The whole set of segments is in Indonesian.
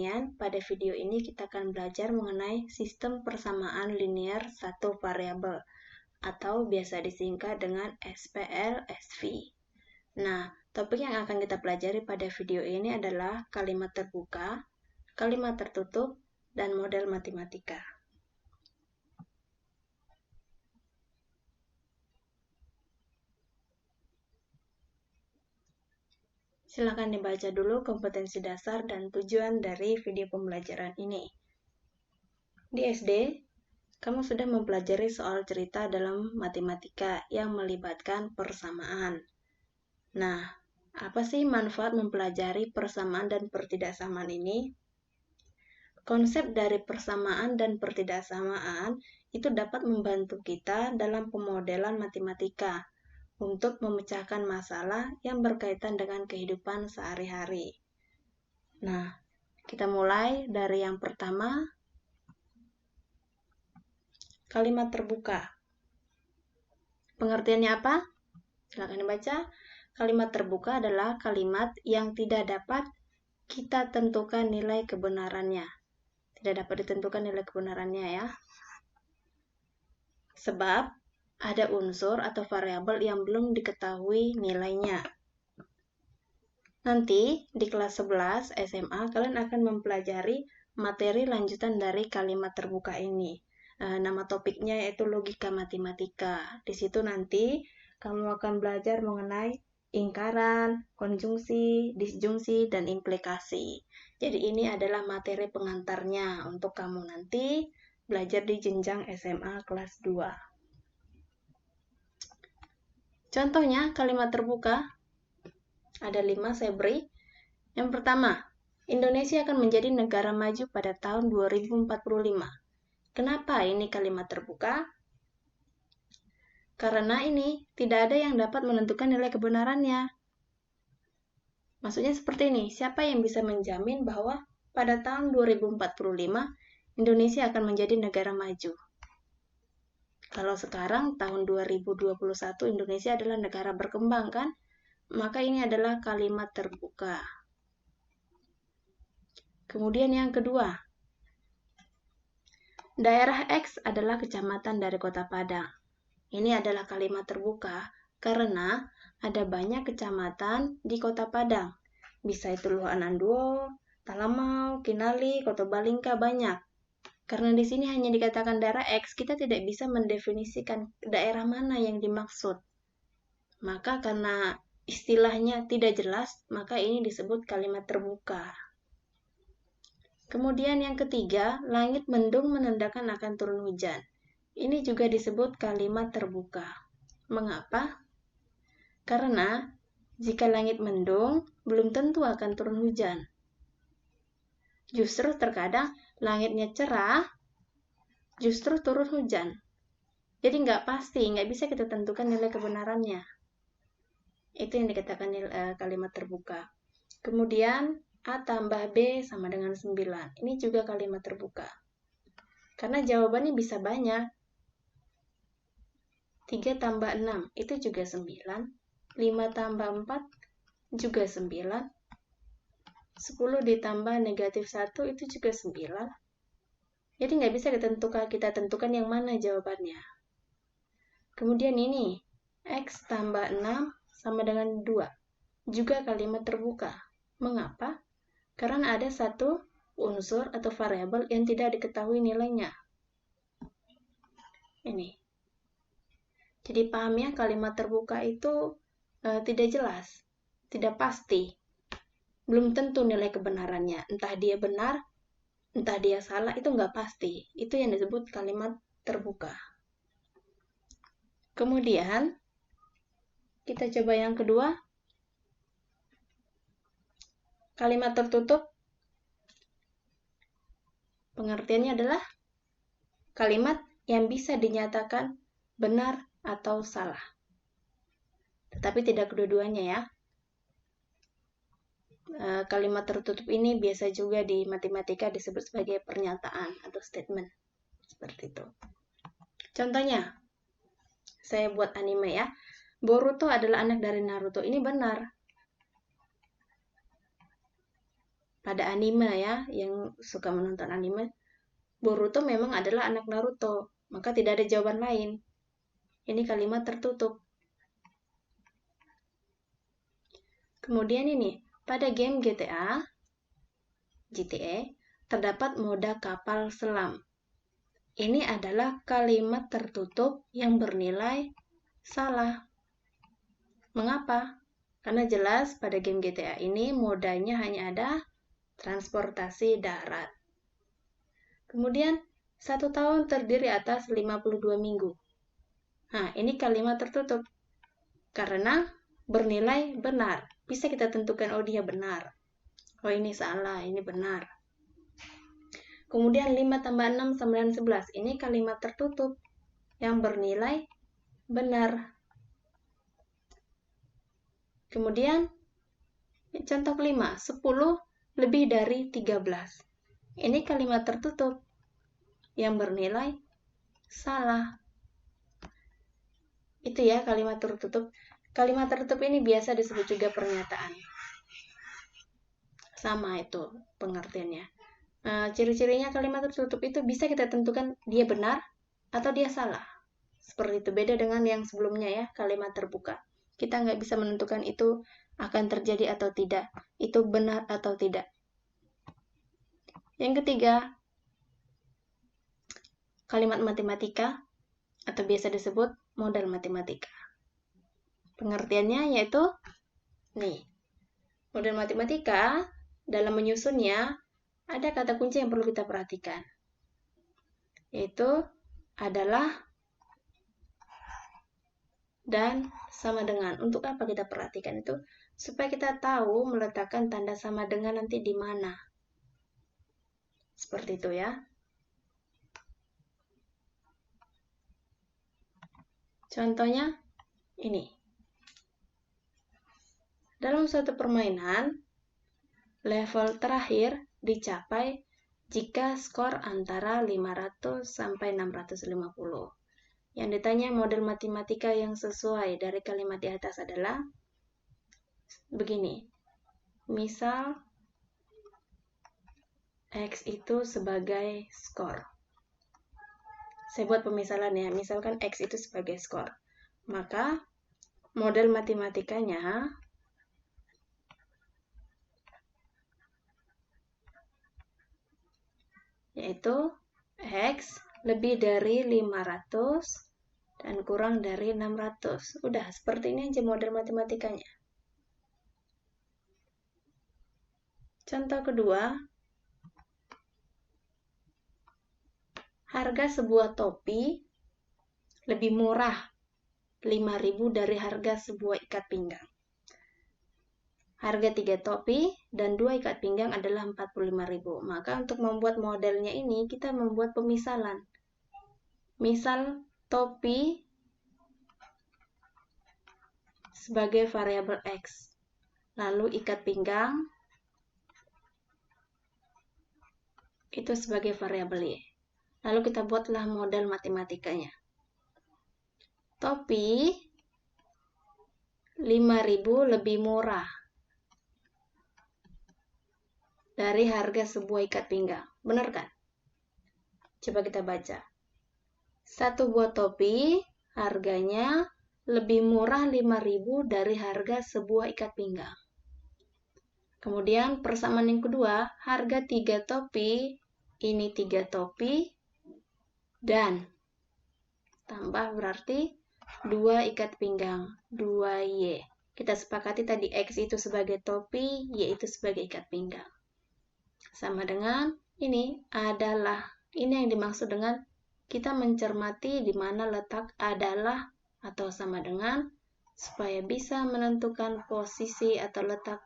keilmian, pada video ini kita akan belajar mengenai sistem persamaan linear satu variabel atau biasa disingkat dengan SPL/SV. Nah, topik yang akan kita pelajari pada video ini adalah kalimat terbuka, kalimat tertutup, dan model matematika. Silakan dibaca dulu kompetensi dasar dan tujuan dari video pembelajaran ini. Di SD, kamu sudah mempelajari soal cerita dalam matematika yang melibatkan persamaan. Nah, apa sih manfaat mempelajari persamaan dan pertidaksamaan ini? Konsep dari persamaan dan pertidaksamaan itu dapat membantu kita dalam pemodelan matematika untuk memecahkan masalah yang berkaitan dengan kehidupan sehari-hari. Nah, kita mulai dari yang pertama, kalimat terbuka. Pengertiannya apa? Silakan dibaca. Kalimat terbuka adalah kalimat yang tidak dapat kita tentukan nilai kebenarannya. Tidak dapat ditentukan nilai kebenarannya ya. Sebab ada unsur atau variabel yang belum diketahui nilainya. Nanti di kelas 11 SMA kalian akan mempelajari materi lanjutan dari kalimat terbuka ini. Nama topiknya yaitu logika matematika. Di situ nanti kamu akan belajar mengenai ingkaran, konjungsi, disjungsi, dan implikasi. Jadi ini adalah materi pengantarnya untuk kamu nanti belajar di jenjang SMA kelas 2. Contohnya kalimat terbuka, ada 5 saya beri. Yang pertama, Indonesia akan menjadi negara maju pada tahun 2045. Kenapa ini kalimat terbuka? Karena ini tidak ada yang dapat menentukan nilai kebenarannya. Maksudnya seperti ini, siapa yang bisa menjamin bahwa pada tahun 2045 Indonesia akan menjadi negara maju? Kalau sekarang tahun 2021 Indonesia adalah negara berkembang kan? Maka ini adalah kalimat terbuka. Kemudian yang kedua, daerah X adalah kecamatan dari Kota Padang. Ini adalah kalimat terbuka karena ada banyak kecamatan di Kota Padang. Bisa itu Luhu Ananduo, Talamau, Kinali, Kota Balingka, banyak. Karena di sini hanya dikatakan daerah X, kita tidak bisa mendefinisikan daerah mana yang dimaksud. Maka karena istilahnya tidak jelas, maka ini disebut kalimat terbuka. Kemudian yang ketiga, langit mendung menandakan akan turun hujan. Ini juga disebut kalimat terbuka. Mengapa? Karena jika langit mendung, belum tentu akan turun hujan. Justru terkadang langitnya cerah, justru turun hujan. Jadi nggak pasti, nggak bisa kita tentukan nilai kebenarannya. Itu yang dikatakan kalimat terbuka. Kemudian A tambah B sama dengan 9. Ini juga kalimat terbuka. Karena jawabannya bisa banyak. 3 tambah 6 itu juga 9. 5 tambah 4 juga 9. 10 ditambah negatif 1 itu juga 9. Jadi nggak bisa kita tentukan yang mana jawabannya. Kemudian ini, X tambah 6 sama dengan 2. Juga kalimat terbuka. Mengapa? Karena ada satu unsur atau variabel yang tidak diketahui nilainya. Ini. Jadi paham ya, kalimat terbuka itu tidak jelas, tidak pasti. Belum tentu nilai kebenarannya. Entah dia benar, entah dia salah, itu nggak pasti. Itu yang disebut kalimat terbuka. Kemudian, kita coba yang kedua. Kalimat tertutup. Pengertiannya adalah kalimat yang bisa dinyatakan benar atau salah. Tetapi tidak kedua-duanya ya. Kalimat tertutup ini biasa juga di matematika disebut sebagai pernyataan atau statement. Seperti itu. Contohnya, saya buat anime ya. Boruto adalah anak dari Naruto. Ini benar. pada anime ya, yang suka menonton anime, Boruto memang adalah anak Naruto, maka tidak ada jawaban lain. Ini kalimat tertutup. Kemudian ini, pada game GTA, terdapat moda kapal selam. Ini adalah kalimat tertutup yang bernilai salah. Mengapa? Karena jelas pada game GTA ini modanya hanya ada transportasi darat. Kemudian, 1 tahun terdiri atas 52 minggu. Nah, ini kalimat tertutup. Karena bernilai benar. Bisa kita tentukan, oh dia benar. Oh ini salah, ini benar. Kemudian 5 tambah 6, 9, 11. Ini kalimat tertutup yang bernilai benar. Kemudian, contoh kelima, 10 lebih dari 13. Ini kalimat tertutup yang bernilai salah. Itu ya kalimat tertutup. Kalimat tertutup ini biasa disebut juga pernyataan. Sama itu pengertiannya. Ciri-cirinya kalimat tertutup itu bisa kita tentukan dia benar atau dia salah. Seperti itu, beda dengan yang sebelumnya ya, kalimat terbuka. Kita nggak bisa menentukan itu akan terjadi atau tidak, itu benar atau tidak. Yang ketiga, kalimat matematika atau biasa disebut modal matematika. Pengertiannya yaitu, nih, modal matematika dalam menyusunnya ada kata kunci yang perlu kita perhatikan, yaitu adalah dan sama dengan. Untuk apa kita perhatikan itu? Supaya kita tahu meletakkan tanda sama dengan nanti di mana. Seperti itu ya. Contohnya ini. Dalam suatu permainan, level terakhir dicapai jika skor antara 500 sampai 650. Yang ditanya model matematika yang sesuai dari kalimat di atas adalah begini. Misal, X itu sebagai skor. Saya buat pemisalan ya, misalkan X itu sebagai skor. Maka, model matematikanya yaitu X lebih dari 500 dan kurang dari 600. Udah, seperti ini aja model matematikanya. Contoh kedua, harga sebuah topi lebih murah 5.000 dari harga sebuah ikat pinggang. Harga 3 topi dan 2 ikat pinggang adalah 45.000. Maka untuk membuat modelnya ini, kita membuat pemisalan. Misal, topi sebagai variabel X. Lalu ikat pinggang itu sebagai variabel Y. Lalu kita buatlah model matematikanya. Topi 5.000 lebih murah dari harga sebuah ikat pinggang. Benar kan? Coba kita baca. Satu buah topi harganya lebih murah 5.000 dari harga sebuah ikat pinggang. Kemudian persamaan yang kedua, harga 3 topi, ini 3 topi, dan tambah berarti 2 ikat pinggang, 2Y. Kita sepakati tadi X itu sebagai topi, Y itu sebagai ikat pinggang. Sama dengan ini adalah, ini yang dimaksud dengan kita mencermati di mana letak adalah atau sama dengan, supaya bisa menentukan posisi atau letak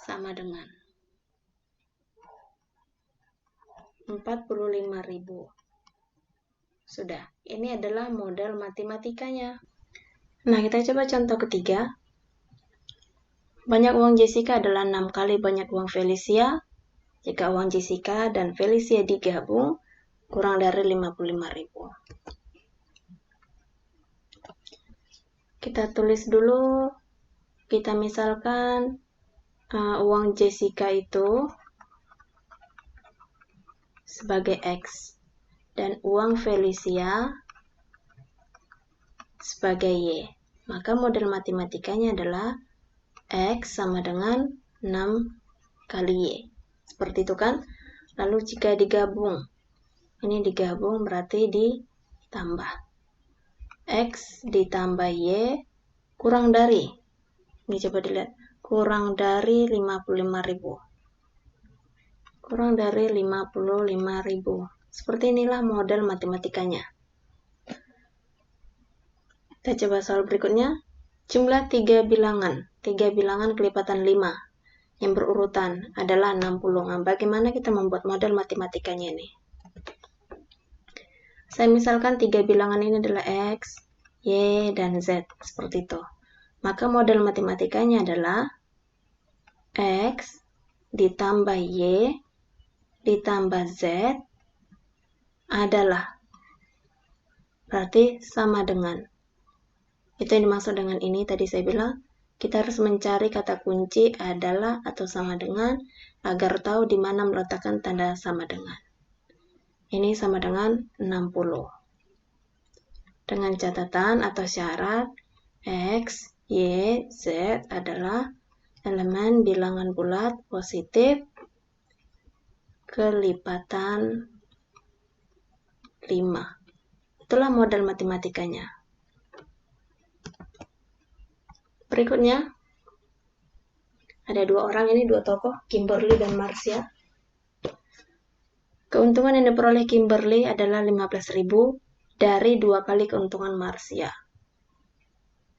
sama dengan. 45.000. Sudah, ini adalah model matematikanya. Nah, kita coba contoh ketiga. Banyak uang Jessica adalah 6 kali banyak uang Felicia. Jika uang Jessica dan Felicia digabung, kurang dari 55.000. Kita tulis dulu, kita misalkan uang Jessica itu sebagai X dan uang Felicia sebagai Y. Maka model matematikanya adalah X sama dengan 6 kali Y. Seperti itu kan? Lalu jika digabung, ini digabung berarti ditambah. X ditambah Y kurang dari, ini coba dilihat, kurang dari 55.000. Kurang dari 55.000. Seperti inilah model matematikanya. Kita coba soal berikutnya. Jumlah 3 bilangan. 3 bilangan kelipatan 5 yang berurutan adalah 60. Nah, bagaimana kita membuat model matematikanya ini? Saya misalkan 3 bilangan ini adalah X, Y, dan Z. Seperti itu. Maka model matematikanya adalah X ditambah Y ditambah Z adalah, berarti sama dengan. Itu yang dimaksud dengan ini, tadi saya bilang, kita harus mencari kata kunci adalah atau sama dengan, agar tahu di mana meletakkan tanda sama dengan. Ini sama dengan 60. Dengan catatan atau syarat, X, Y, Z adalah elemen bilangan bulat positif kelipatan 5. Itulah model matematikanya. Berikutnya, ada 2 orang ini, 2 tokoh, Kimberly dan Marcia. Keuntungan yang diperoleh Kimberly adalah 15.000 dari 2 kali keuntungan Marcia.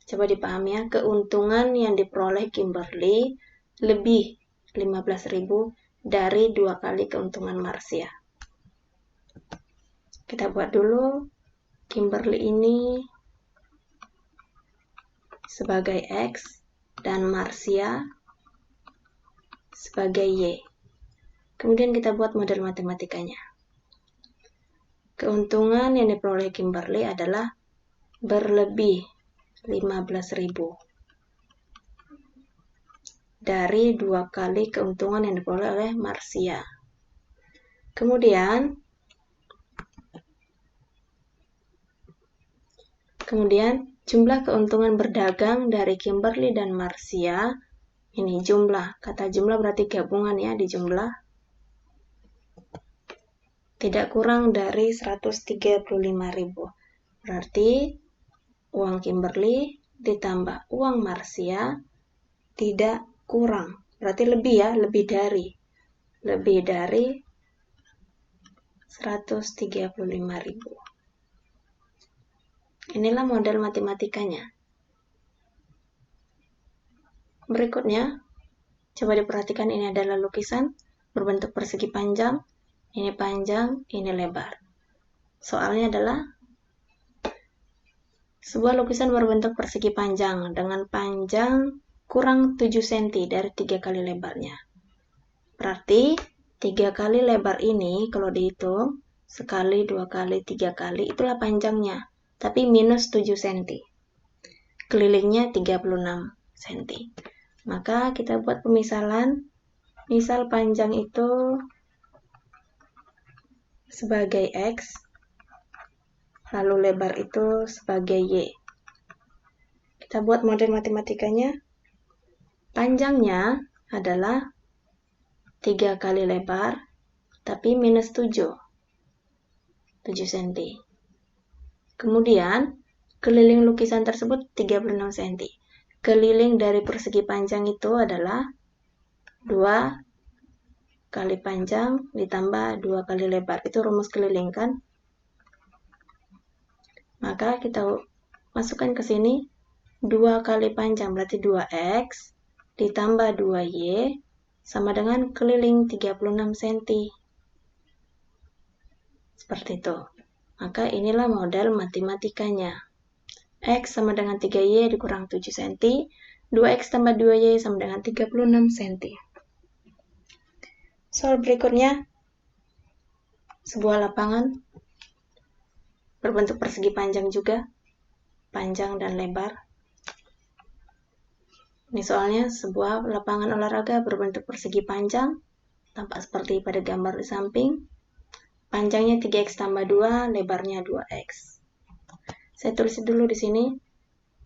Coba dipahami ya, keuntungan yang diperoleh Kimberly lebih 15.000 dari 2 kali keuntungan Marcia. Kita buat dulu, Kimberly ini sebagai X dan Marcia sebagai Y. Kemudian kita buat model matematikanya. Keuntungan yang diperoleh Kimberly adalah berlebih 15.000 dari 2 kali keuntungan yang diperoleh oleh Marcia. Kemudian jumlah keuntungan berdagang dari Kimberly dan Marcia, ini jumlah, kata jumlah berarti gabungan ya, di jumlah, tidak kurang dari 135.000. Berarti uang Kimberly ditambah uang Marcia tidak kurang. Berarti lebih ya, lebih dari 135.000. Inilah model matematikanya. Berikutnya, coba diperhatikan, ini adalah lukisan berbentuk persegi panjang. Ini panjang, ini lebar. Soalnya adalah sebuah lukisan berbentuk persegi panjang dengan panjang kurang 7 cm dari 3 kali lebarnya. Berarti 3 kali lebar ini kalau dihitung, sekali, 2 kali, 3 kali, itulah panjangnya. Tapi minus 7 cm. Kelilingnya 36 cm. Maka kita buat pemisalan. Misal panjang itu sebagai X, lalu lebar itu sebagai Y. Kita buat model matematikanya. Panjangnya adalah 3 kali lebar, tapi minus 7 cm. Kemudian, keliling lukisan tersebut 36 cm. Keliling dari persegi panjang itu adalah 2 kali panjang ditambah 2 kali lebar. Itu rumus keliling kan? Maka kita masukkan ke sini 2 kali panjang berarti 2x ditambah 2y sama dengan keliling 36 cm. Seperti itu. Maka inilah model matematikanya. X sama dengan 3y dikurang 7 cm. 2x tambah 2y sama dengan 36 cm. Soal berikutnya, sebuah lapangan berbentuk persegi panjang juga, panjang dan lebar. Ini soalnya sebuah lapangan olahraga berbentuk persegi panjang, tampak seperti pada gambar di samping. Panjangnya 3x tambah 2, lebarnya 2x. Saya tulis dulu di sini.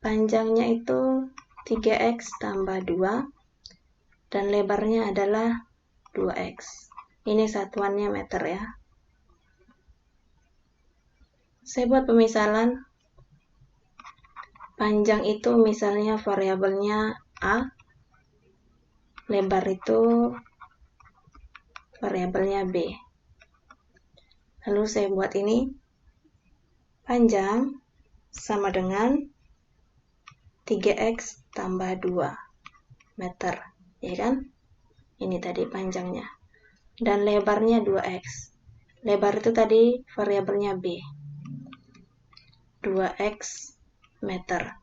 Panjangnya itu 3x tambah 2 dan lebarnya adalah 2x. Ini satuannya meter ya. Saya buat pemisalan. Panjang itu misalnya variabelnya A, lebar itu variabelnya B. Lalu saya buat ini, panjang sama dengan 3x tambah 2 meter, ya kan? Ini tadi panjangnya. Dan lebarnya 2x. Lebar itu tadi variabelnya B. 2x meter.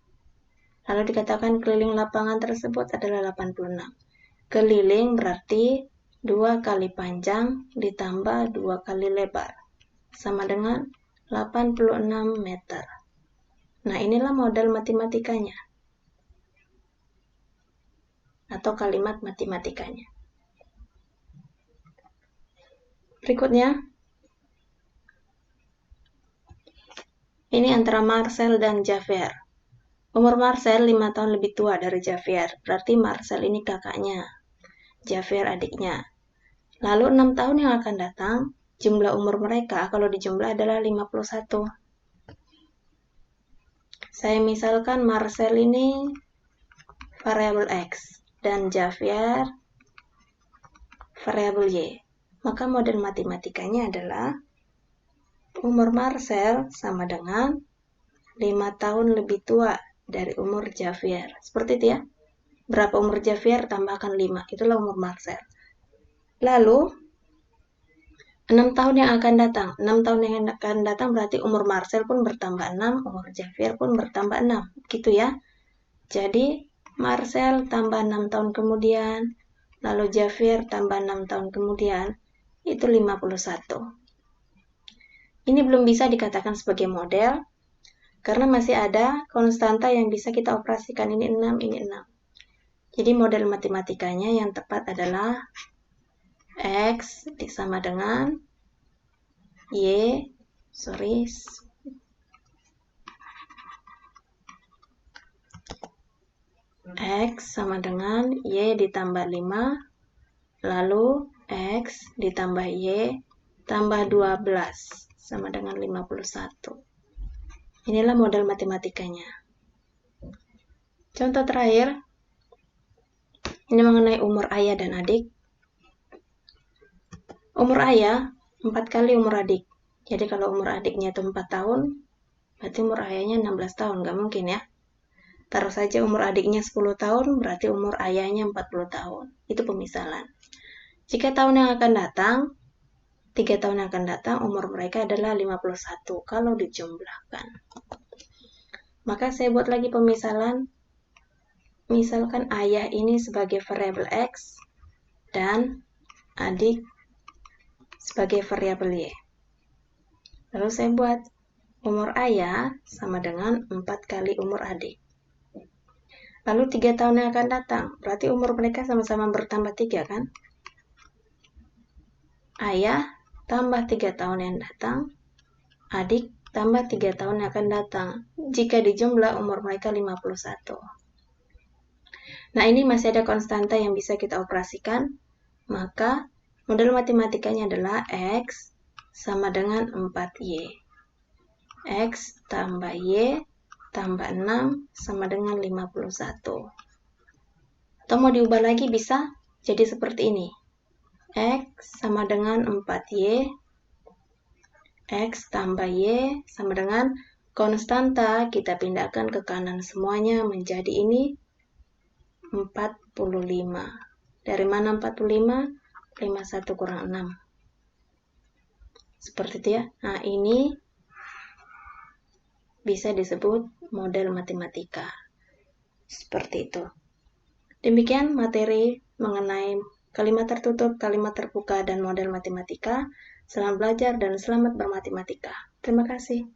Lalu dikatakan keliling lapangan tersebut adalah 86. Keliling berarti 2 kali panjang ditambah 2 kali lebar. Sama dengan 86 meter. Nah, inilah model matematikanya. Atau kalimat matematikanya. Berikutnya, ini antara Marcel dan Javier. Umur Marcel 5 tahun lebih tua dari Javier, berarti Marcel ini kakaknya, Javier adiknya. Lalu 6 tahun yang akan datang, jumlah umur mereka kalau dijumlah adalah 51. Saya misalkan Marcel ini variabel X dan Javier variabel Y. Maka model matematikanya adalah umur Marcel sama dengan 5 tahun lebih tua dari umur Javier. Seperti itu ya. Berapa umur Javier tambahkan 5. Itulah umur Marcel. Lalu, 6 tahun yang akan datang. 6 tahun yang akan datang berarti umur Marcel pun bertambah 6, umur Javier pun bertambah 6. Gitu ya. Jadi, Marcel tambah 6 tahun kemudian, lalu Javier tambah 6 tahun kemudian, itu 51. Ini belum bisa dikatakan sebagai model, karena masih ada konstanta yang bisa kita operasikan. Ini 6, ini 6. Jadi model matematikanya yang tepat adalah X sama dengan X sama dengan Y ditambah 5, lalu X ditambah Y tambah 12 sama dengan 51. Inilah model matematikanya. Contoh terakhir, ini mengenai umur ayah dan adik. Umur ayah 4 kali umur adik. Jadi kalau umur adiknya itu 4 tahun, berarti umur ayahnya 16 tahun. Nggak mungkin ya. Taruh saja umur adiknya 10 tahun, berarti umur ayahnya 40 tahun. Itu pemisalan. Jika tahun yang akan datang, 3 tahun yang akan datang, umur mereka adalah 51 kalau dijumlahkan. Maka saya buat lagi pemisalan. Misalkan ayah ini sebagai variabel X dan adik sebagai variabel Y. Lalu saya buat umur ayah sama dengan 4 kali umur adik. Lalu 3 tahun yang akan datang, berarti umur mereka sama-sama bertambah 3 kan? Ayah tambah 3 tahun yang datang, adik tambah 3 tahun yang akan datang. Jika dijumlah umur mereka 51. Nah, ini masih ada konstanta yang bisa kita operasikan, maka model matematikanya adalah X sama dengan 4Y. X tambah Y tambah 6 sama dengan 51. Atau mau diubah lagi bisa jadi seperti ini. X sama dengan 4Y, X tambah Y sama dengan konstanta, kita pindahkan ke kanan semuanya menjadi ini 45. Dari mana 45? 51 kurang 6. Seperti itu ya. Nah, ini bisa disebut model matematika. Seperti itu. Demikian materi mengenai kalimat tertutup, kalimat terbuka, dan model matematika. Selamat belajar dan selamat bermatematika. Terima kasih.